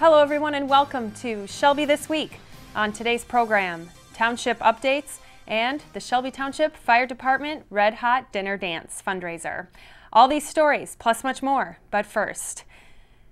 Hello everyone and welcome to Shelby This Week. On today's program, Township Updates and the Shelby Township Fire Department Red Hot Dinner Dance fundraiser. All these stories plus much more, but first,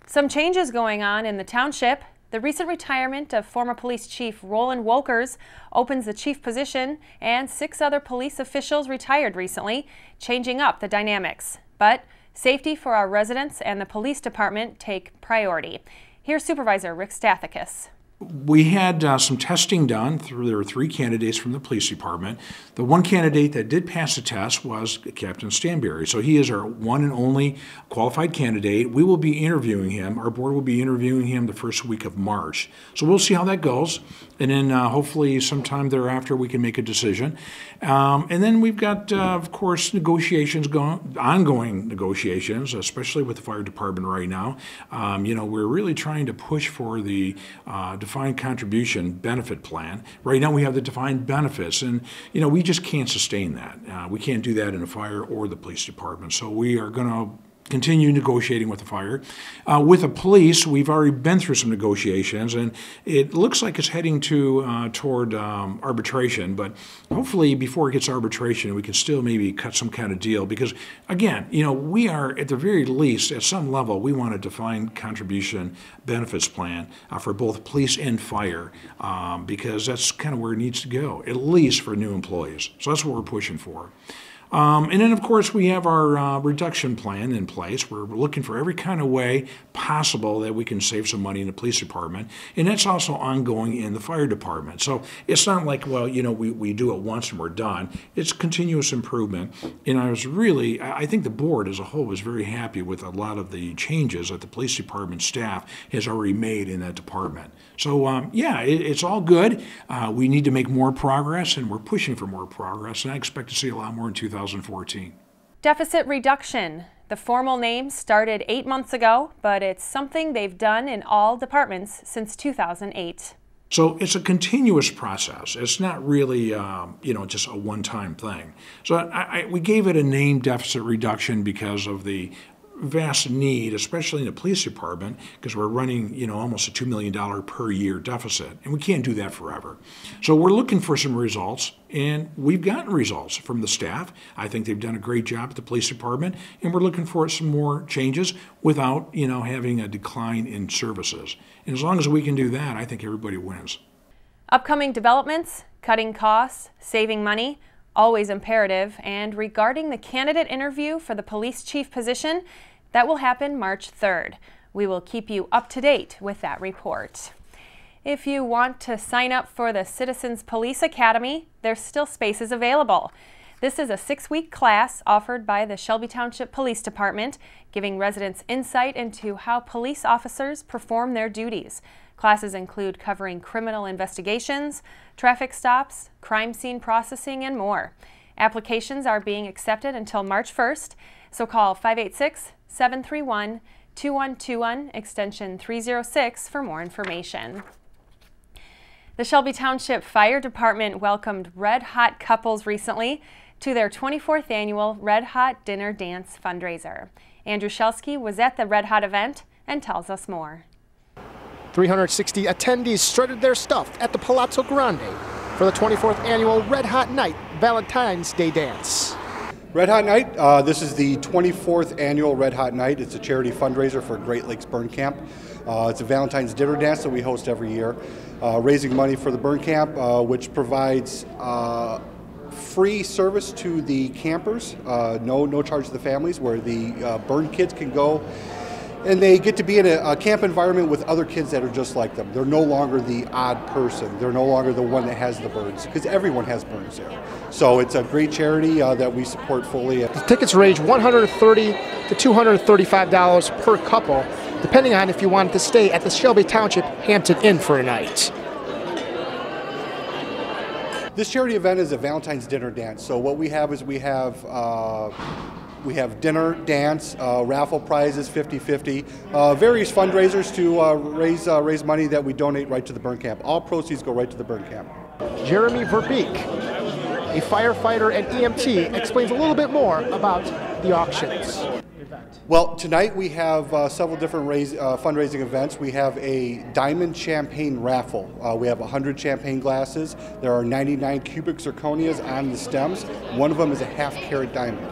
some changes going on in the township. The recent retirement of former police chief Roland Wolkers opens the chief position, and 6 other police officials retired recently, changing up the dynamics. But safety for our residents and the police department take priority. Here's Supervisor Rick Stathakis. We had some testing done. There were 3 candidates from the police department. The one candidate that did pass the test was Captain Stanberry. So he is our one and only qualified candidate. We will be interviewing him. Our board will be interviewing him the first week of March. So we'll see how that goes. And then hopefully sometime thereafter we can make a decision. And then we've got, of course, ongoing negotiations, especially with the fire department right now. We're really trying to push for the defined contribution benefit plan. Right now we have the defined benefits, and we just can't sustain that. We can't do that in a fire or the police department. So we are going to continue negotiating with the fire. With the police, we've already been through some negotiations, and it looks like it's heading toward arbitration, but hopefully before it gets to arbitration, we can still maybe cut some kind of deal, because again, we are, at the very least, at some level, we want a defined contribution benefits plan for both police and fire, because that's kind of where it needs to go, at least for new employees. So that's what we're pushing for. And then, of course, we have our reduction plan in place. We're looking for every kind of way possible that we can save some money in the police department. And that's also ongoing in the fire department. So it's not like, well, we do it once and we're done. It's continuous improvement. And I think the board as a whole was very happy with a lot of the changes that the police department staff has already made in that department. So, it's all good. We need to make more progress, and we're pushing for more progress. And I expect to see a lot more in 2014. Deficit reduction. The formal name started 8 months ago, but it's something they've done in all departments since 2008. So it's a continuous process. It's not really, just a one-time thing. So we gave it a name, deficit reduction, because of the vast need, especially in the police department, because we're running, almost a $2 million per year deficit, and we can't do that forever. So we're looking for some results, and we've gotten results from the staff. I think they've done a great job at the police department, and we're looking for some more changes without, having a decline in services. And as long as we can do that, I think everybody wins. Upcoming developments, cutting costs, saving money, always imperative. And regarding the candidate interview for the police chief position, that will happen March 3rd. We will keep you up to date with that report. If you want to sign up for the Citizens Police Academy, there's still spaces available. This is a 6-week class offered by the Shelby Township Police Department, giving residents insight into how police officers perform their duties. Classes include covering criminal investigations, traffic stops, crime scene processing, and more. Applications are being accepted until March 1st, so call 586-731-2121, extension 306 for more information. The Shelby Township Fire Department welcomed Red Hot couples recently to their 24th annual Red Hot Dinner Dance fundraiser. Andrew Shelsky was at the Red Hot event and tells us more. 360 attendees strutted their stuff at the Palazzo Grande for the 24th annual Red Hot Night Valentine's Day Dance. Red Hot Night, this is the 24th annual Red Hot Night. It's a charity fundraiser for Great Lakes Burn Camp. It's a Valentine's dinner dance that we host every year, raising money for the burn camp, which provides free service to the campers, no charge to the families, where the burn kids can go and they get to be in a camp environment with other kids that are just like them. They're no longer the odd person. They're no longer the one that has the burns, because everyone has burns there. So it's a great charity that we support fully. The tickets range $130 to $235 per couple, depending on if you wanted to stay at the Shelby Township Hampton Inn for a night. This charity event is a Valentine's dinner dance. So what we have is we have dinner, dance, raffle prizes, 50-50, various fundraisers to raise money that we donate right to the burn camp. All proceeds go right to the burn camp. Jeremy Verbeek, a firefighter and EMT, explains a little bit more about the auctions? Well, tonight we have several different fundraising events. We have a diamond champagne raffle. We have 100 champagne glasses. There are 99 cubic zirconias on the stems. One of them is a half-carat diamond.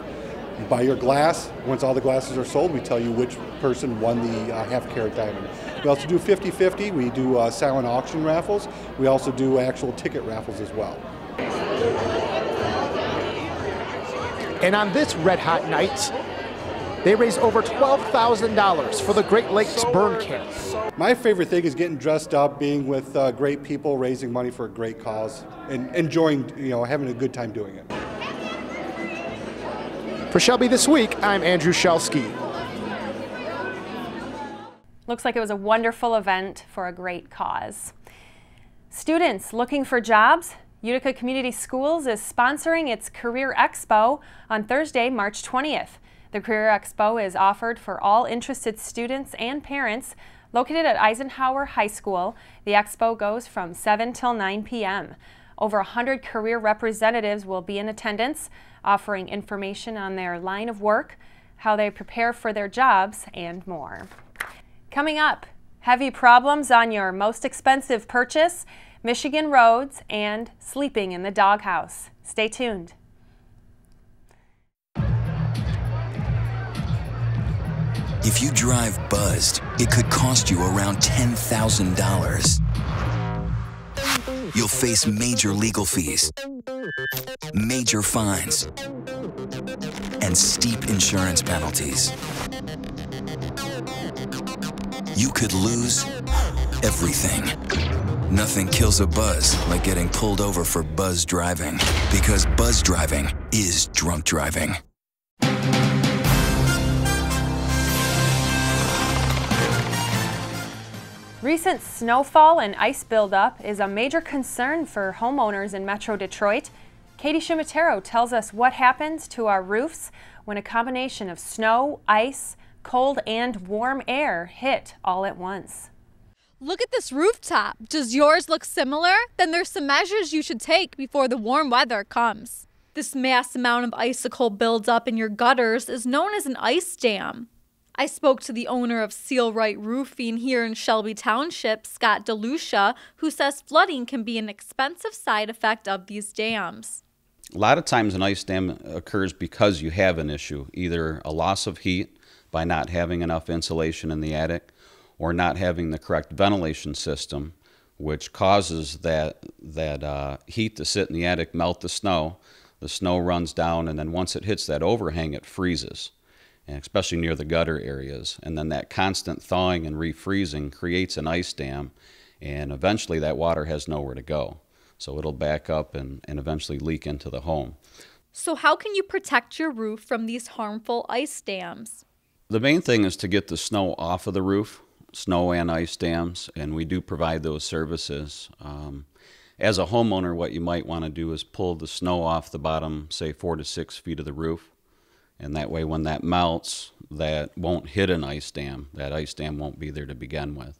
You buy your glass. Once all the glasses are sold, we tell you which person won the half-carat diamond. We also do 50-50. We do silent auction raffles. We also do actual ticket raffles as well. And on this red hot night, they raised over $12,000 for the Great Lakes Burn Camp. My favorite thing is getting dressed up, being with great people, raising money for a great cause, and enjoying, having a good time doing it. For Shelby This Week, I'm Andrew Shelsky. Looks like it was a wonderful event for a great cause. Students looking for jobs? Utica Community Schools is sponsoring its Career Expo on Thursday, March 20th. The Career Expo is offered for all interested students and parents located at Eisenhower High School. The expo goes from 7 till 9 p.m. Over 100 career representatives will be in attendance, offering information on their line of work, how they prepare for their jobs, and more. Coming up, heavy problems on your most expensive purchase, Michigan roads, and sleeping in the doghouse. Stay tuned. If you drive buzzed, it could cost you around $10,000. You'll face major legal fees, major fines, and steep insurance penalties. You could lose everything. Nothing kills a buzz like getting pulled over for buzz driving, because buzz driving is drunk driving. Recent snowfall and ice buildup is a major concern for homeowners in Metro Detroit. Katie Shimatero tells us what happens to our roofs when a combination of snow, ice, cold, and warm air hit all at once. Look at this rooftop. Does yours look similar? Then there's some measures you should take before the warm weather comes. This mass amount of icicle buildup in your gutters is known as an ice dam. I spoke to the owner of Seal Right Roofing here in Shelby Township, Scott DeLucia, who says flooding can be an expensive side effect of these dams. A lot of times an ice dam occurs because you have an issue, either a loss of heat by not having enough insulation in the attic, or not having the correct ventilation system, which causes that heat to sit in the attic, melt the snow runs down, and then once it hits that overhang, it freezes. And especially near the gutter areas. And then that constant thawing and refreezing creates an ice dam, and eventually that water has nowhere to go. So it'll back up and eventually leak into the home. So how can you protect your roof from these harmful ice dams? The main thing is to get the snow off of the roof, snow and ice dams, and we do provide those services. As a homeowner, what you might want to do is pull the snow off the bottom, say 4 to 6 feet of the roof. And that way, when that melts, that won't hit an ice dam. That ice dam won't be there to begin with.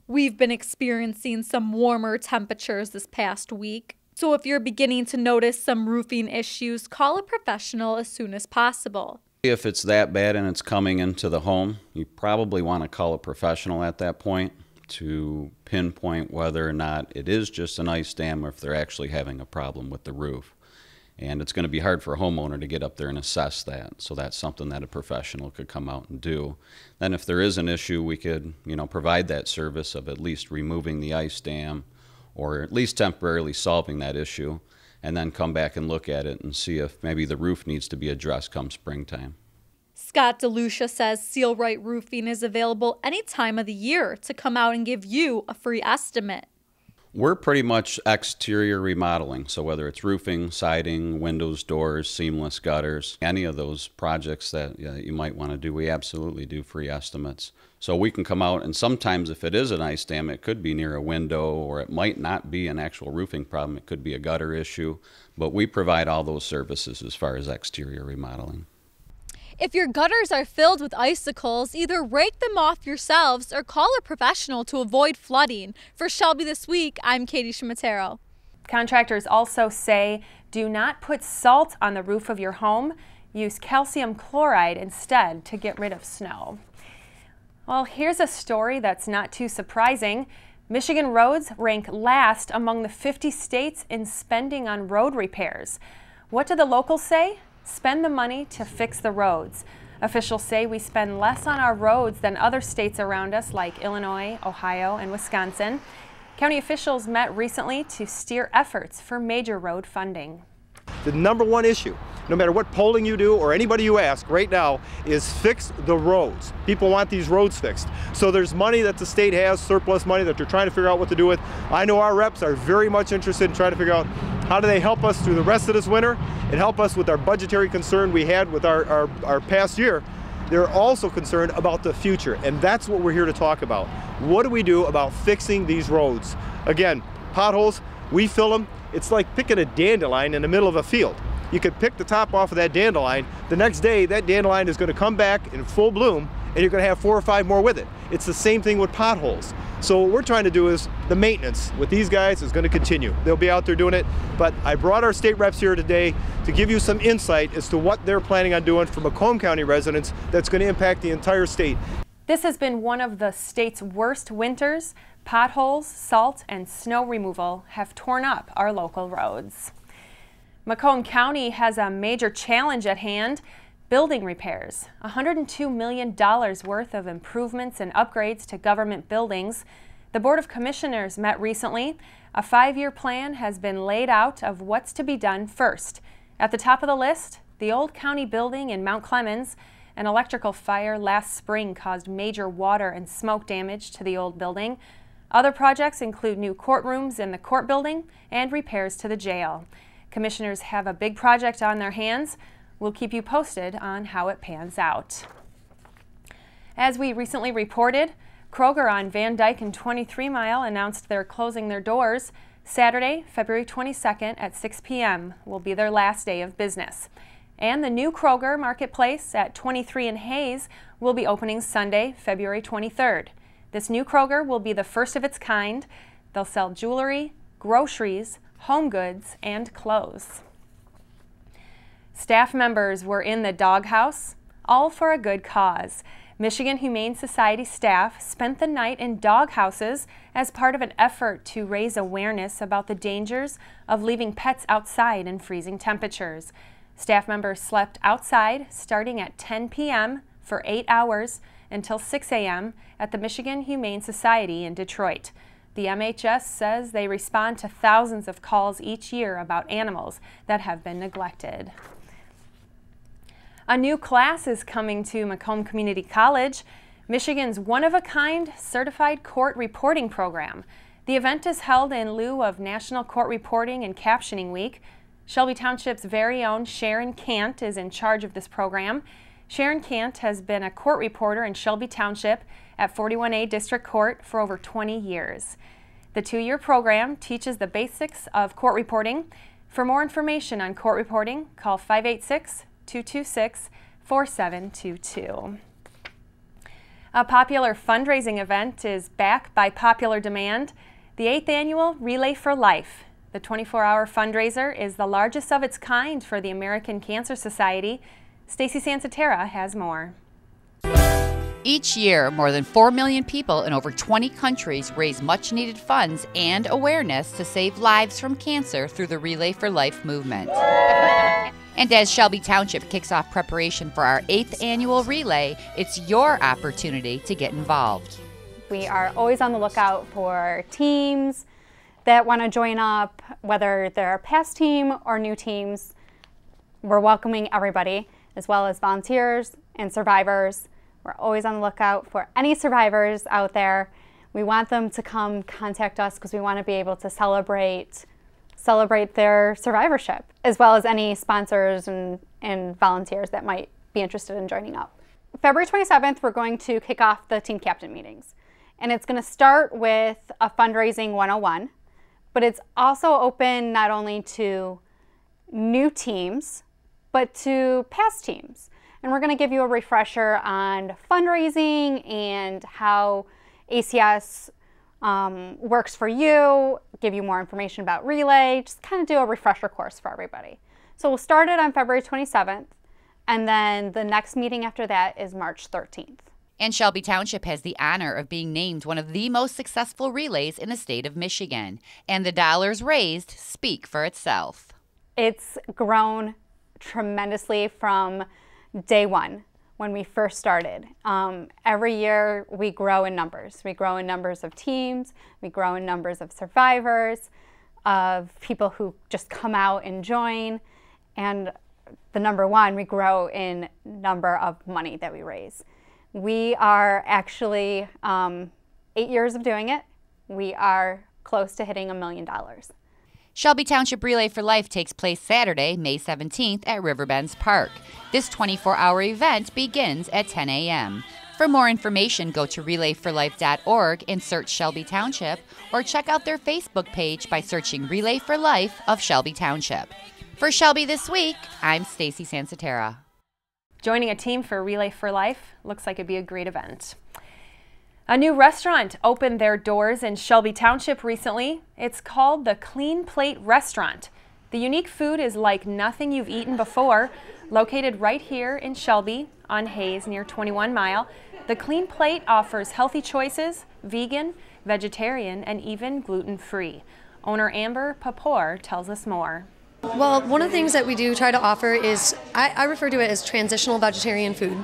We've been experiencing some warmer temperatures this past week. So if you're beginning to notice some roofing issues, call a professional as soon as possible. If it's that bad and it's coming into the home, you probably want to call a professional at that point to pinpoint whether or not it is just an ice dam or if they're actually having a problem with the roof. And it's going to be hard for a homeowner to get up there and assess that. So that's something that a professional could come out and do. Then if there is an issue, we could, provide that service of at least removing the ice dam or at least temporarily solving that issue, and then come back and look at it and see if maybe the roof needs to be addressed come springtime. Scott DeLucia says Seal Right Roofing is available any time of the year to come out and give you a free estimate. We're pretty much exterior remodeling, so whether it's roofing, siding, windows, doors, seamless gutters, any of those projects that you might want to do, we absolutely do free estimates. So we can come out, and sometimes if it is an ice dam, it could be near a window, or it might not be an actual roofing problem. It could be a gutter issue, but we provide all those services as far as exterior remodeling. If your gutters are filled with icicles, either rake them off yourselves or call a professional to avoid flooding. For Shelby This Week, I'm Katie Shimatero. Contractors also say do not put salt on the roof of your home. use calcium chloride instead to get rid of snow. Well, here's a story that's not too surprising. Michigan roads rank last among the 50 states in spending on road repairs. What do the locals say? Spend the money to fix the roads. Officials say we spend less on our roads than other states around us like Illinois, Ohio, and Wisconsin. County officials met recently to steer efforts for major road funding. The number one issue, no matter what polling you do or anybody you ask right now, is fix the roads. People want these roads fixed. So there's money that the state has, surplus money that they're trying to figure out what to do with. I know our reps are very much interested in trying to figure out how do they help us through the rest of this winter and help us with our budgetary concern we had with our past year. They're also concerned about the future, and that's what we're here to talk about. What do we do about fixing these roads? Again, potholes, we fill them. It's like picking a dandelion in the middle of a field. You could pick the top off of that dandelion. The next day, that dandelion is going to come back in full bloom, and you're going to have 4 or 5 more with it. It's the same thing with potholes. So what we're trying to do is the maintenance with these guys is going to continue. They'll be out there doing it, but I brought our state reps here today to give you some insight as to what they're planning on doing for Macomb County residents that's going to impact the entire state. This has been one of the state's worst winters. Potholes, salt, and snow removal have torn up our local roads. Macomb County has a major challenge at hand: building repairs. $102 million worth of improvements and upgrades to government buildings. The Board of Commissioners met recently. A 5-year plan has been laid out of what's to be done first. At the top of the list, the old county building in Mount Clemens. An electrical fire last spring caused major water and smoke damage to the old building. Other projects include new courtrooms in the court building and repairs to the jail. Commissioners have a big project on their hands. We'll keep you posted on how it pans out. As we recently reported, Kroger on Van Dyke and 23 Mile announced they're closing their doors. Saturday, February 22nd at 6 p.m. will be their last day of business. And the new Kroger Marketplace at 23 and Hayes will be opening Sunday, February 23rd. This new Kroger will be the first of its kind. They'll sell jewelry, groceries, home goods, and clothes. Staff members were in the doghouse, all for a good cause. Michigan Humane Society staff spent the night in doghouses as part of an effort to raise awareness about the dangers of leaving pets outside in freezing temperatures. Staff members slept outside starting at 10 p.m. for 8 hours until 6 a.m. at the Michigan Humane Society in Detroit. The MHS says they respond to thousands of calls each year about animals that have been neglected. A new class is coming to Macomb Community College, Michigan's one-of-a-kind certified court reporting program. The event is held in lieu of National Court Reporting and Captioning Week. Shelby Township's very own Sharon Cant is in charge of this program. Sharon Cant has been a court reporter in Shelby Township at 41A District Court for over 20 years. The 2-year program teaches the basics of court reporting. For more information on court reporting, call 586-226-4722. A popular fundraising event is back by popular demand, the 8th annual Relay for Life. The 24-hour fundraiser is the largest of its kind for the American Cancer Society. Stacy Sansatera has more. Each year, more than 4 million people in over 20 countries raise much-needed funds and awareness to save lives from cancer through the Relay for Life movement. And as Shelby Township kicks off preparation for our 8th annual relay, it's your opportunity to get involved. We are always on the lookout for teams that want to join up, whether they're a past team or new teams. We're welcoming everybody, as well as volunteers and survivors. We're always on the lookout for any survivors out there. We want them to come contact us because we want to be able to celebrate their survivorship, as well as any sponsors and volunteers that might be interested in joining up. February 27th, we're going to kick off the team captain meetings. And it's going to start with a fundraising 101, but it's also open not only to new teams, but to past teams. And we're going to give you a refresher on fundraising and how ACS works for you, give you more information about Relay, just kind of do a refresher course for everybody. So we'll start it on February 27th. And then the next meeting after that is March 13th. And Shelby Township has the honor of being named one of the most successful relays in the state of Michigan. And the dollars raised speak for itself. It's grown tremendously from day one when we first started. Every year we grow in numbers. We grow in numbers of teams, we grow in numbers of survivors, of people who just come out and join, and the number one, we grow in number of money that we raise. We are actually 8 years of doing it. We are close to hitting $1 million. Shelby Township Relay for Life takes place Saturday, May 17th at Riverbends Park. This 24-hour event begins at 10 a.m. For more information, go to relayforlife.org and search Shelby Township, or check out their Facebook page by searching Relay for Life of Shelby Township. For Shelby This Week, I'm Stacy Sansatera. Joining a team for Relay for Life looks like it'd be a great event. A new restaurant opened their doors in Shelby Township recently. It's called the Clean Plate Restaurant. The unique food is like nothing you've eaten before. Located right here in Shelby on Hayes near 21 Mile, the Clean Plate offers healthy choices, vegan, vegetarian, and even gluten-free. Owner Amber Papour tells us more. Well, one of the things that we do try to offer is, I refer to it as transitional vegetarian food.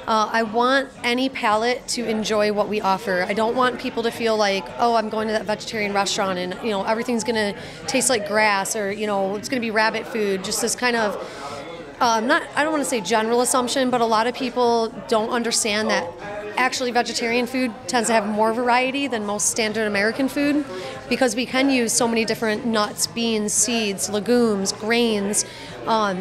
I want any palate to enjoy what we offer. I don't want people to feel like, oh, I'm going to that vegetarian restaurant and, everything's going to taste like grass, or, it's going to be rabbit food. Just this kind of, I don't want to say general assumption, but a lot of people don't understand that actually vegetarian food tends to have more variety than most standard American food, because we can use so many different nuts, beans, seeds, legumes, grains,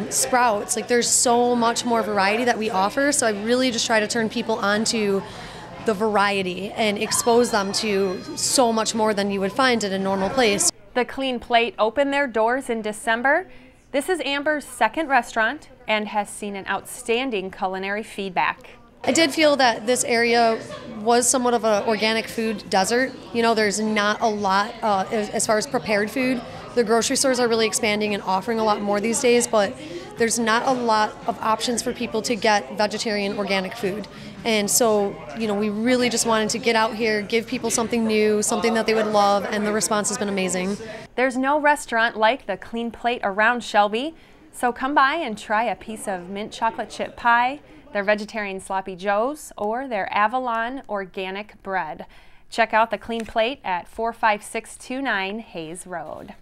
sprouts. Like, there's so much more variety that we offer. So I really just try to turn people onto the variety and expose them to so much more than you would find at a normal place. The Clean Plate opened their doors in December. This is Amber's second restaurant and has seen an outstanding culinary feedback. I did feel that this area was somewhat of an organic food desert. There's not a lot as far as prepared food. The grocery stores are really expanding and offering a lot more these days, but there's not a lot of options for people to get vegetarian organic food. And so, we really just wanted to get out here, give people something new, something that they would love, and the response has been amazing. There's no restaurant like the Clean Plate around Shelby, so come by and try a piece of mint chocolate chip pie, their vegetarian sloppy joes, or their Avalon organic bread. Check out the Clean Plate at 45629 Hayes Road.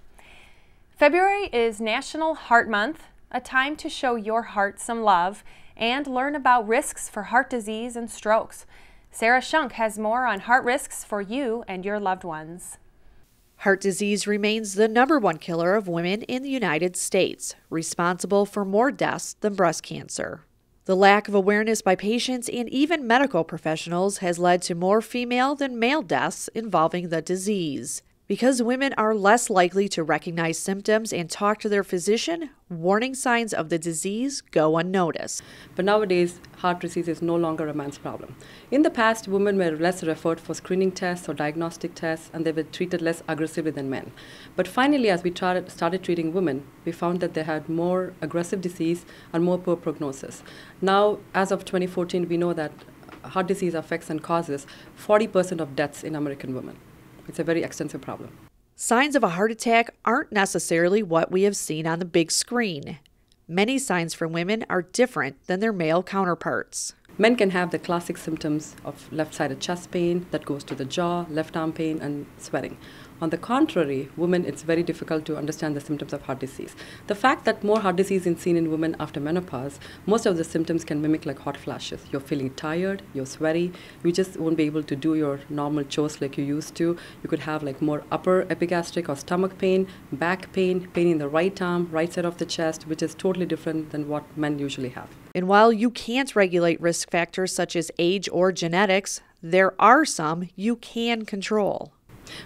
February is National Heart Month, a time to show your heart some love and learn about risks for heart disease and strokes. Sarah Shunk has more on heart risks for you and your loved ones. Heart disease remains the #1 killer of women in the United States, responsible for more deaths than breast cancer. The lack of awareness by patients and even medical professionals has led to more female than male deaths involving the disease. Because women are less likely to recognize symptoms and talk to their physician, warning signs of the disease go unnoticed. But nowadays, heart disease is no longer a man's problem. In the past, women were less referred for screening tests or diagnostic tests, and they were treated less aggressively than men. But finally, as we started treating women, we found that they had more aggressive disease and more poor prognosis. Now, as of 2014, we know that heart disease affects and causes 40% of deaths in American women. It's a very extensive problem. Signs of a heart attack aren't necessarily what we have seen on the big screen. Many signs for women are different than their male counterparts. Men can have the classic symptoms of left-sided chest pain that goes to the jaw, left arm pain, and sweating. On the contrary, women, it's very difficult to understand the symptoms of heart disease. The fact that more heart disease is seen in women after menopause, most of the symptoms can mimic like hot flashes. You're feeling tired, you're sweaty, you just won't be able to do your normal chores like you used to. You could have like more upper epigastric or stomach pain, back pain, pain in the right arm, right side of the chest, which is totally different than what men usually have. And while you can't regulate risk factors such as age or genetics, there are some you can control.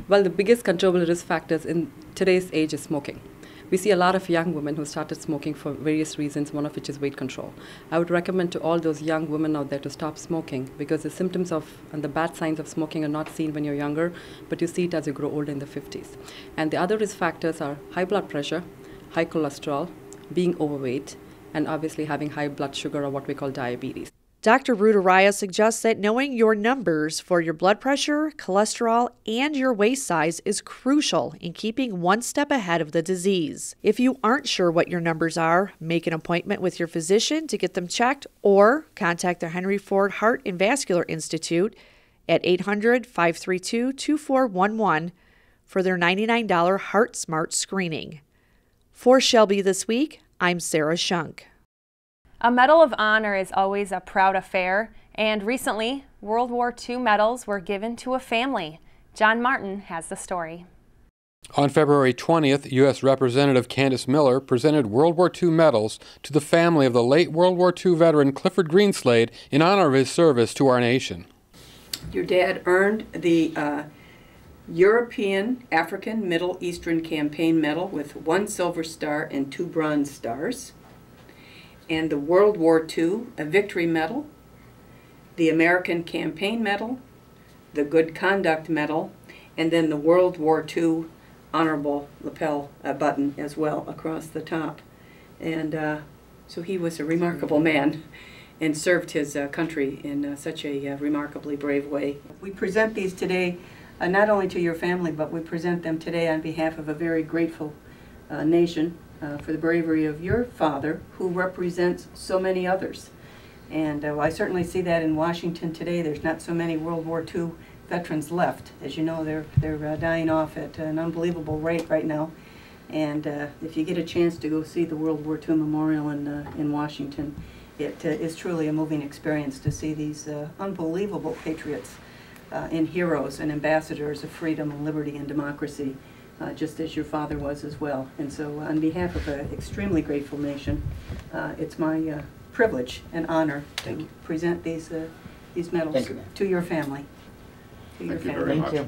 Well, the biggest controllable risk factors in today's age is smoking. We see a lot of young women who started smoking for various reasons, one of which is weight control. I would recommend to all those young women out there to stop smoking, because the symptoms of and the bad signs of smoking are not seen when you're younger, but you see it as you grow older in the 50s. And the other risk factors are high blood pressure, high cholesterol, being overweight, and obviously having high blood sugar or what we call diabetes. Dr. Rudaraya suggests that knowing your numbers for your blood pressure, cholesterol, and your waist size is crucial in keeping one step ahead of the disease. If you aren't sure what your numbers are, make an appointment with your physician to get them checked or contact the Henry Ford Heart and Vascular Institute at 800-532-2411 for their $99 Heart Smart screening. For Shelby This Week, I'm Sarah Shunk. A Medal of Honor is always a proud affair, and recently, World War II medals were given to a family. John Martin has the story. On February 20th, U.S. Representative Candace Miller presented World War II medals to the family of the late World War II veteran Clifford Greenslade in honor of his service to our nation. Your dad earned the European, African, Middle Eastern Campaign Medal with 1 Silver Star and 2 Bronze Stars, and the World War II Victory Medal, the American Campaign Medal, the Good Conduct Medal, and then the World War II Honorable Lapel button as well across the top. And so he was a remarkable man and served his country in such a remarkably brave way. We present these today not only to your family, but we present them today on behalf of a very grateful nation for the bravery of your father, who represents so many others. And I certainly see that in Washington today. There's not so many World War II veterans left. As you know, they're dying off at an unbelievable rate right now. And if you get a chance to go see the World War II Memorial in Washington, it is truly a moving experience to see these unbelievable patriots and heroes and ambassadors of freedom and liberty and democracy, just as your father was as well. And so on behalf of an extremely grateful nation, it's my privilege and honor to present these medals to your family. Thank you very much.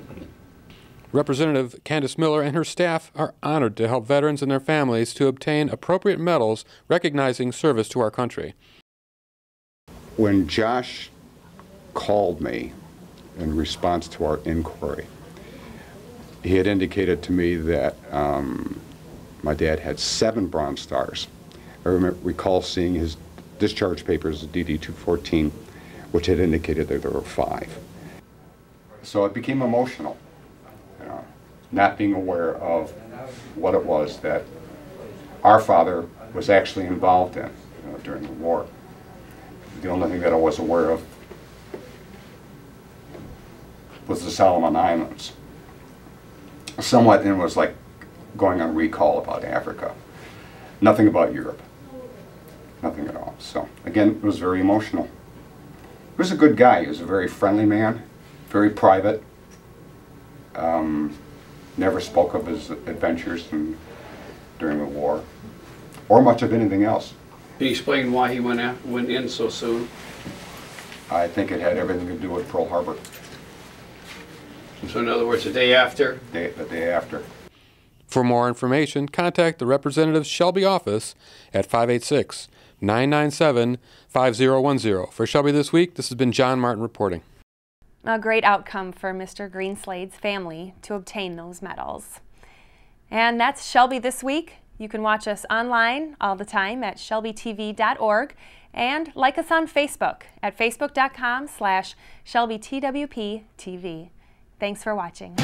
Representative Candace Miller and her staff are honored to help veterans and their families to obtain appropriate medals recognizing service to our country. When Josh called me in response to our inquiry, he had indicated to me that my dad had 7 Bronze Stars. I recall seeing his discharge papers, DD-214, which had indicated that there were 5. So it became emotional, not being aware of what it was that our father was actually involved in during the war. The only thing that I was aware of was the Solomon Islands. Somewhat, and it was like going on recall about Africa. Nothing about Europe. Nothing at all. So, again, it was very emotional. He was a good guy. He was a very friendly man, very private. Never spoke of his adventures during the war, or much of anything else. Can you explain why he went in so soon? I think it had everything to do with Pearl Harbor. So in other words, the day after? The day after. For more information, contact the Representative's Shelby office at 586-997-5010. For Shelby This Week, this has been John Martin reporting. A great outcome for Mr. Greenslade's family to obtain those medals. And that's Shelby This Week. You can watch us online all the time at shelbytv.org and like us on Facebook at facebook.com/ShelbyTWPTV. Thanks for watching.